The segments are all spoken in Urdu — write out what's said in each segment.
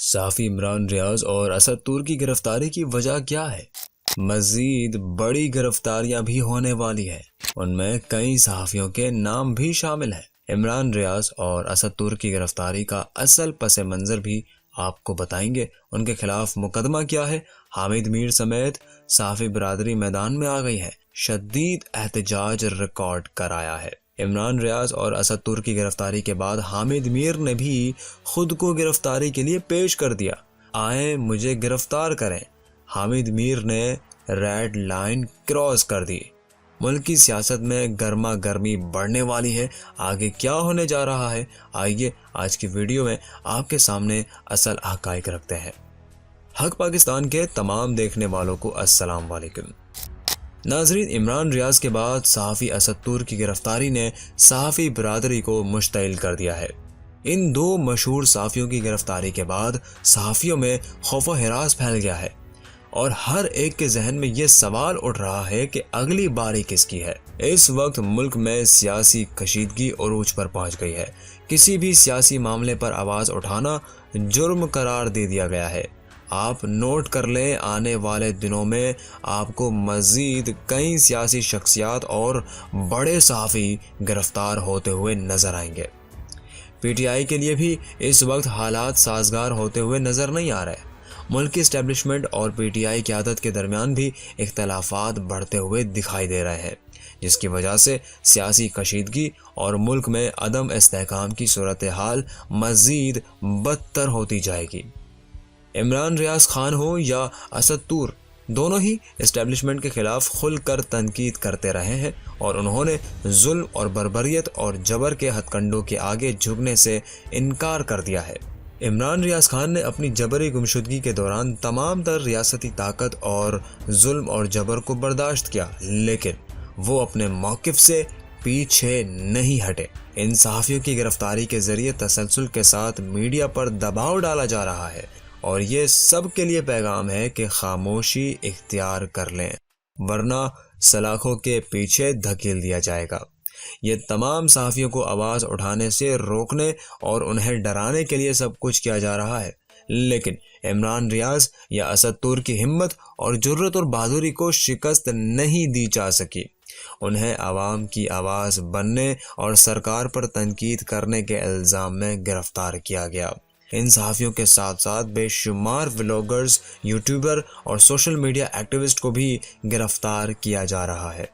صحافی عمران ریاض اور اسد طور کی گرفتاری کی وجہ کیا ہے؟ مزید بڑی گرفتاریاں بھی ہونے والی ہیں، ان میں کئی صحافیوں کے نام بھی شامل ہیں۔ عمران ریاض اور اسد طور کی گرفتاری کا اصل پس منظر بھی آپ کو بتائیں گے۔ ان کے خلاف مقدمہ کیا ہے؟ حامد میر سمیت صحافی برادری میدان میں آ گئی ہے، شدید احتجاج ریکارڈ کرایا ہے۔ عمران ریاض اور اسد طور کی گرفتاری کے بعد حامد میر نے بھی خود کو گرفتاری کے لیے پیش کر دیا۔ آئیں مجھے گرفتار کریں۔ حامد میر نے ریڈ لائن کراس کر دی۔ ملک کی سیاست میں گرما گرمی بڑھنے والی ہے۔ آگے کیا ہونے جا رہا ہے؟ آئیے آج کی ویڈیو میں آپ کے سامنے اصل حقائق رکھتے ہیں۔ حق پاکستان کے تمام دیکھنے والوں کو السلام علیکم۔ ناظرین، عمران ریاض کے بعد صحافی اسد طور کی گرفتاری نے صحافی برادری کو مشتعل کر دیا ہے۔ ان دو مشہور صحافیوں کی گرفتاری کے بعد صحافیوں میں خوف و ہراس پھیل گیا ہے اور ہر ایک کے ذہن میں یہ سوال اٹھ رہا ہے کہ اگلی باری کس کی ہے۔ اس وقت ملک میں سیاسی کشیدگی عروج پر پہنچ گئی ہے۔ کسی بھی سیاسی معاملے پر آواز اٹھانا جرم قرار دے دیا گیا ہے۔ آپ نوٹ کر لیں، آنے والے دنوں میں آپ کو مزید کئی سیاسی شخصیات اور بڑے صحافی گرفتار ہوتے ہوئے نظر آئیں گے۔ پی ٹی آئی کے لیے بھی اس وقت حالات سازگار ہوتے ہوئے نظر نہیں آ رہے۔ ملکی اسٹیبلشمنٹ اور پی ٹی آئی قیادت کے درمیان بھی اختلافات بڑھتے ہوئے دکھائی دے رہے ہیں، جس کی وجہ سے سیاسی کشیدگی اور ملک میں عدم استحکام کی صورتحال مزید بدتر ہوتی جائے گی۔ عمران ریاض خان ہو یا اسد طور، دونوں ہی اسٹیبلشمنٹ کے خلاف کھل کر تنقید کرتے رہے ہیں اور انہوں نے ظلم اور بربریت اور جبر کے ہتھ کنڈوں کے آگے جھکنے سے انکار کر دیا ہے۔ عمران ریاض خان نے اپنی جبری گمشدگی کے دوران تمام تر ریاستی طاقت اور ظلم اور جبر کو برداشت کیا، لیکن وہ اپنے موقف سے پیچھے نہیں ہٹے۔ ان صحافیوں کی گرفتاری کے ذریعے تسلسل کے ساتھ میڈیا پر دباؤ ڈالا جا رہا ہے اور یہ سب کے لیے پیغام ہے کہ خاموشی اختیار کر لیں، ورنہ سلاخوں کے پیچھے دھکیل دیا جائے گا۔ یہ تمام صحافیوں کو آواز اٹھانے سے روکنے اور انہیں ڈرانے کے لیے سب کچھ کیا جا رہا ہے، لیکن عمران ریاض یا اسد طور کی ہمت اور جرأت اور بہادری کو شکست نہیں دی جا سکی۔ انہیں عوام کی آواز بننے اور سرکار پر تنقید کرنے کے الزام میں گرفتار کیا گیا۔ ان صحافیوں کے ساتھ ساتھ بے شمار ولاگرز، یوٹیوبر اور سوشل میڈیا ایکٹیوسٹ کو بھی گرفتار کیا جا رہا ہے۔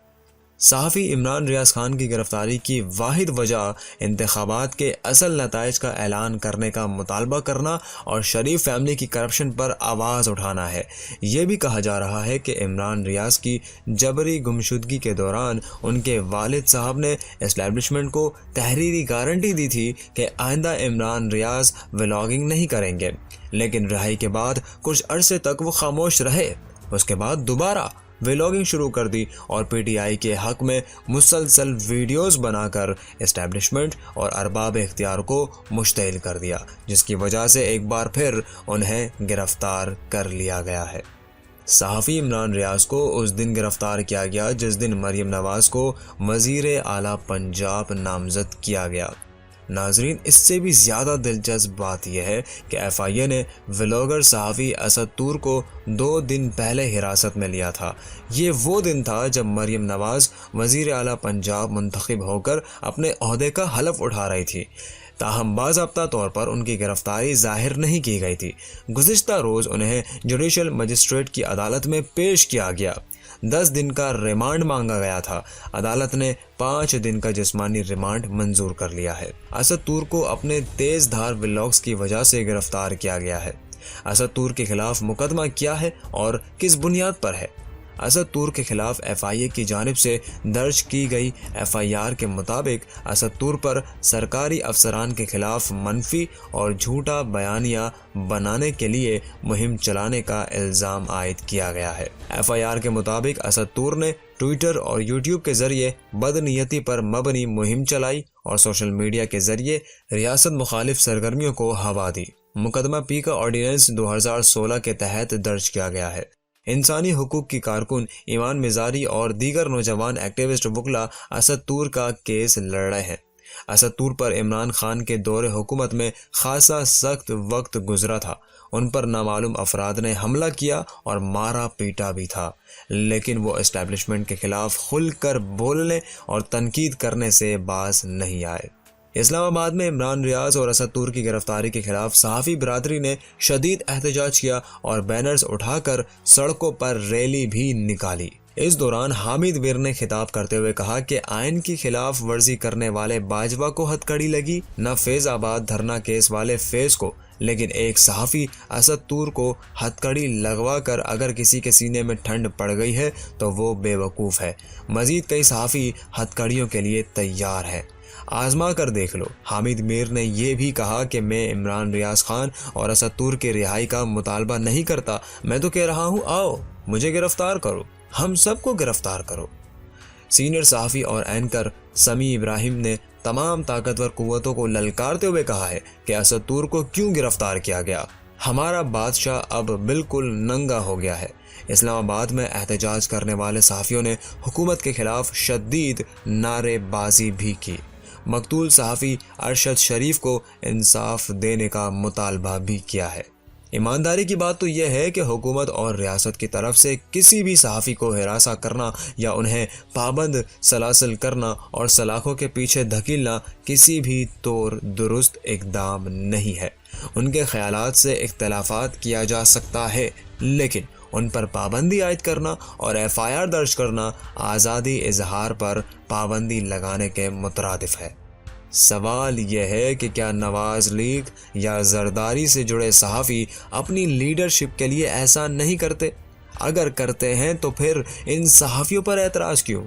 صحافی عمران ریاض خان کی گرفتاری کی واحد وجہ انتخابات کے اصل نتائج کا اعلان کرنے کا مطالبہ کرنا اور شریف فیملی کی کرپشن پر آواز اٹھانا ہے۔ یہ بھی کہا جا رہا ہے کہ عمران ریاض کی جبری گمشدگی کے دوران ان کے والد صاحب نے اسٹیبلشمنٹ کو تحریری گارنٹی دی تھی کہ آئندہ عمران ریاض ولاگنگ نہیں کریں گے، لیکن رہائی کے بعد کچھ عرصے تک وہ خاموش رہے۔ اس کے بعد دوبارہ ولاگنگ شروع کر دی اور پی ٹی آئی کے حق میں مسلسل ویڈیوز بنا کر اسٹیبلشمنٹ اور ارباب اختیار کو مشتعل کر دیا، جس کی وجہ سے ایک بار پھر انہیں گرفتار کر لیا گیا ہے۔ صحافی عمران ریاض کو اس دن گرفتار کیا گیا جس دن مریم نواز کو وزیر اعلیٰ پنجاب نامزد کیا گیا۔ ناظرین، اس سے بھی زیادہ دلچسپ بات یہ ہے کہ ایف آئی اے نے ولاگر صحافی اسد طور کو 2 دن پہلے حراست میں لیا تھا۔ یہ وہ دن تھا جب مریم نواز وزیر اعلیٰ پنجاب منتخب ہو کر اپنے عہدے کا حلف اٹھا رہی تھی، تاہم باضابطہ طور پر ان کی گرفتاری ظاہر نہیں کی گئی تھی۔ گزشتہ روز انہیں جوڈیشل مجسٹریٹ کی عدالت میں پیش کیا گیا۔ 10 دن کا ریمانڈ مانگا گیا تھا۔ عدالت نے 5 دن کا جسمانی ریمانڈ منظور کر لیا ہے۔ اسد طور کو اپنے تیز دھار ولاگز کی وجہ سے گرفتار کیا گیا ہے۔ اسد طور کے خلاف مقدمہ کیا ہے اور کس بنیاد پر ہے؟ اسد طور کے خلاف ایف آئی اے کی جانب سے درج کی گئی ایف آئی آر کے مطابق اسد طور پر سرکاری افسران کے خلاف منفی اور جھوٹا بیانیہ بنانے کے لیے مہم چلانے کا الزام عائد کیا گیا ہے۔ ایف آئی آر کے مطابق اسد طور نے ٹویٹر اور یوٹیوب کے ذریعے بدنیتی پر مبنی مہم چلائی اور سوشل میڈیا کے ذریعے ریاست مخالف سرگرمیوں کو ہوا دی۔ مقدمہ پی کا آرڈیننس 2016 کے تحت درج کیا گیا ہے۔ انسانی حقوق کی کارکن ایمان مزاری اور دیگر نوجوان ایکٹیوسٹ وکلا اسد طور کا کیس لڑ رہے ہیں۔ اسد طور پر عمران خان کے دور حکومت میں خاصا سخت وقت گزرا تھا، ان پر نامعلوم افراد نے حملہ کیا اور مارا پیٹا بھی تھا، لیکن وہ اسٹیبلشمنٹ کے خلاف کھل کر بولنے اور تنقید کرنے سے باز نہیں آئے۔ اسلام آباد میں عمران ریاض اور اسد طور کی گرفتاری کے خلاف صحافی برادری نے شدید احتجاج کیا اور بینرز اٹھا کر سڑکوں پر ریلی بھی نکالی۔ اس دوران حامد میر نے خطاب کرتے ہوئے کہا کہ آئین کی خلاف ورزی کرنے والے باجوہ کو ہتکڑی لگی، نہ فیض آباد دھرنا کیس والے فیض کو، لیکن ایک صحافی اسد طور کو ہتکڑی لگوا کر اگر کسی کے سینے میں ٹھنڈ پڑ گئی ہے تو وہ بے وقوف ہے۔ مزید کئی صحافی ہتکڑیوں کے لیے تیار ہیں، آزما کر دیکھ لو۔ حامد میر نے یہ بھی کہا کہ میں عمران ریاض خان اور اسد طور کے رہائی کا مطالبہ نہیں کرتا، میں تو کہہ رہا ہوں آؤ مجھے گرفتار کرو، ہم سب کو گرفتار کرو۔ سینئر صحافی اور اینکر سمیع ابراہیم نے تمام طاقتور قوتوں کو للکارتے ہوئے کہا ہے کہ اسد طور کو کیوں گرفتار کیا گیا؟ ہمارا بادشاہ اب بالکل ننگا ہو گیا ہے۔ اسلام آباد میں احتجاج کرنے والے صحافیوں نے حکومت کے خلاف شدید نعرے بازی بھی کی، مقتول صحافی ارشد شریف کو انصاف دینے کا مطالبہ بھی کیا ہے۔ ایمانداری کی بات تو یہ ہے کہ حکومت اور ریاست کی طرف سے کسی بھی صحافی کو ہراساں کرنا یا انہیں پابند سلاسل کرنا اور سلاخوں کے پیچھے دھکیلنا کسی بھی طور درست اقدام نہیں ہے۔ ان کے خیالات سے اختلافات کیا جا سکتا ہے، لیکن ان پر پابندی عائد کرنا اور FIR درج کرنا آزادی اظہار پر پابندی لگانے کے مترادف ہے۔ سوال یہ ہے کہ کیا نواز لیگ یا زرداری سے جڑے صحافی اپنی لیڈرشپ کے لیے ایسا نہیں کرتے؟ اگر کرتے ہیں تو پھر ان صحافیوں پر اعتراض کیوں؟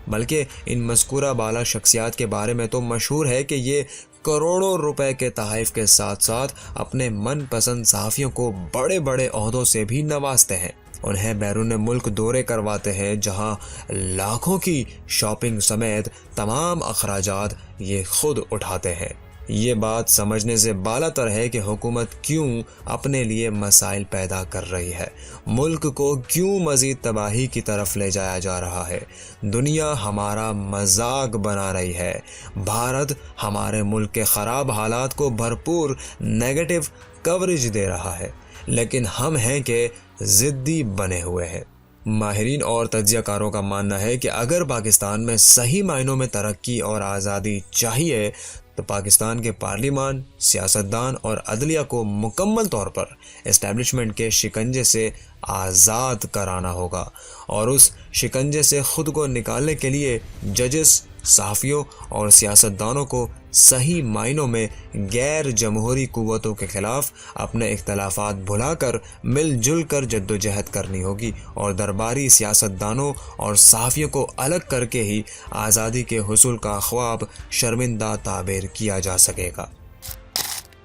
بلکہ ان مذکورہ بالا شخصیات کے بارے میں تو مشہور ہے کہ یہ کروڑوں روپے کے تحائف کے ساتھ ساتھ اپنے من پسند صحافیوں کو بڑے بڑے عہدوں سے بھی نوازتے ہیں، انہیں بیرون ملک دورے کرواتے ہیں جہاں لاکھوں کی شاپنگ سمیت تمام اخراجات یہ خود اٹھاتے ہیں۔ یہ بات سمجھنے سے بالا تر ہے کہ حکومت کیوں اپنے لیے مسائل پیدا کر رہی ہے، ملک کو کیوں مزید تباہی کی طرف لے جایا جا رہا ہے۔ دنیا ہمارا مذاق بنا رہی ہے، بھارت ہمارے ملک کے خراب حالات کو بھرپور نیگیٹو کوریج دے رہا ہے، لیکن ہم ہیں کہ ضدی بنے ہوئے ہیں۔ ماہرین اور تجزیہ کاروں کا ماننا ہے کہ اگر پاکستان میں صحیح معنوں میں ترقی اور آزادی چاہیے تو پاکستان کے پارلیمان، سیاستدان اور عدلیہ کو مکمل طور پر اسٹیبلشمنٹ کے شکنجے سے آزاد کرانا ہوگا، اور اس شکنجے سے خود کو نکالنے کے لیے ججز، صحافیوں اور سیاستدانوں کو صحیح معنوں میں غیر جمہوری قوتوں کے خلاف اپنے اختلافات بھلا کر مل جل کر جدوجہد کرنی ہوگی، اور درباری سیاستدانوں اور صحافیوں کو الگ کر کے ہی آزادی کے حصول کا خواب شرمندہ تعبیر کیا جا سکے گا۔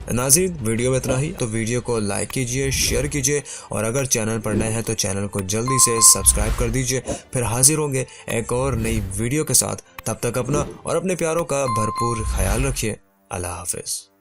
ناظرین، ویڈیو میں اتنا ہی، تو ویڈیو کو لائک کیجئے، شیئر کیجئے، اور اگر چینل پر نئے ہیں تو چینل کو جلدی سے سبسکرائب کر دیجئے۔ پھر حاضر ہوں گے ایک اور نئی ویڈیو کے ساتھ، تب تک اپنا اور اپنے پیاروں کا بھرپور خیال رکھیے۔ اللہ حافظ۔